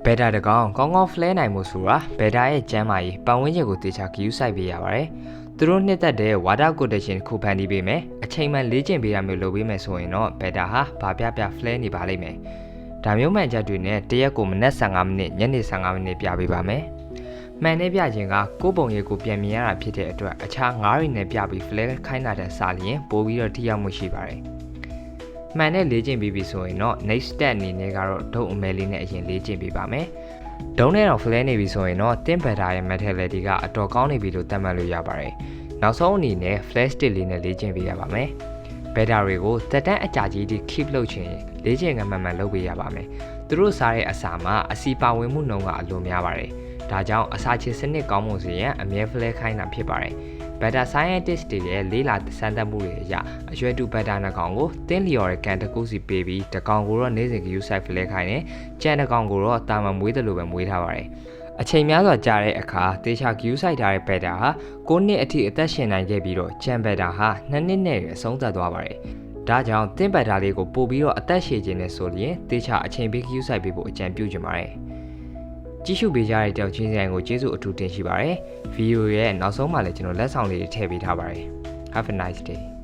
ဘက်တာတကောင်ကောင်းကောင်းဖလဲနိုင်မှုဆိုတာဘက်တာရဲ့ကျမ်းမာရေးပတ်ဝန်းကျင်ကိုတေချာဂရုစိုက်ပေးရပါတယ်။သူတို့နှစ်သက်တဲ့ဝါဒကိုတရှင်ခုဖန်တီးပေးမယ်။အချိန်မှလေ့ကျင့်ပေးရမျိုးလုပ်ပေးမယ်ဆိုရင်တော့ဘက်တာဟာဘာပြဖလဲနေပါလိမ့်မယ်။ဒါမျိုးမှန်ချက်တွေနဲ့တရက်ကိုမနက်15မိနစ်ညနေ15မိနစ်ပြပေးပါမယ်။မှန်တဲ့ပြခြင်းကကိုယ်ပုံရိပ်ကိုပြန်မြင်ရတာဖြစ်တဲ့အတွက်အခြားငါးတွေနဲ့ပြပြီးဖလဲခိုင်းတာတဲ့စာလျင်ပို့ပြီးတော့ထိရောက်မှုရှိပါတယ်။မှန်တဲ့လေ့ကျင့်ပြီးပြီဆိုရင်တော့ next step အနေနဲ့ကတော့ဒုံအမဲလေးနဲ့အရင်လေ့ကျင့်ပေးပါမယ်။ဒုံနဲ့တော့ flare နေပြီဆိုရင်တော့တင်းဘက်တာရဲ့ mentality ကအတော်ကောင်းနေပြီလို့သတ်မှတ်လို့ရပါတယ်။နောက်ဆုံးအနေနဲ့ flash stick လေးနဲ့လေ့ကျင့်ပေးရပါမယ်။ဘက်တာတွေကိုတက်တန်းအကြာကြီးထိ keep လုပ်ချင်လေ့ကျင့်ကမှန်မှန်လုပ်ပေးရပါမယ်။သူတို့စားတဲ့အစာမှာအစီပါဝင်မှုနှုန်းကအလွန်များပါတယ်။ဒါကြောင့်အစာချေစနစ်ကောင်းမှုစီရင်အမြဲ flare ခိုင်းတာဖြစ်ပါတယ်။ Beta scientist တွေရဲ့လေးလာစမ်းသပ်မှုတွေအရအရွယ်တူ beta နှကောင်ကိုတင်းလျော်တဲ့ကန်တစ်ခုစီပေးပြီးတကောင်ကိုတော့နေ့စဉ် view site ဖလဲခိုင်းတယ်။ကြံတစ်ကောင်ကိုတော့တာမန်မွေးတယ်လို့ပဲမွေးထားပါတယ်။အချိန်များစွာကြာတဲ့အခါတေချာ view site ထားတဲ့ beta ဟာ9နှစ်အထိအသက်ရှင်နိုင်ခဲ့ပြီးတော့ကြံ beta ဟာ2နှစ်နဲ့အဆုံးသတ်သွားပါတယ်။ဒါကြောင့်တင်း beta လေးကိုပို့ပြီးတော့အသက်ရှည်ခြင်းနဲ့ဆိုရင်တေချာအချိန်ပေး view site ပေးဖို့အကြံပြုချင်ပါတယ်။ကြည့်ရှုပေးကြတဲ့တောက်ချင်းဆိုင်ကိုကျေးဇူးအထူးတင်ရှိပါတယ်။ဗီဒီယိုရဲ့နောက်ဆုံးမှာလည်းကျွန်တော်လက်ဆောင်လေးတွေထည့်ပေးထားပါတယ်။ Have a nice day.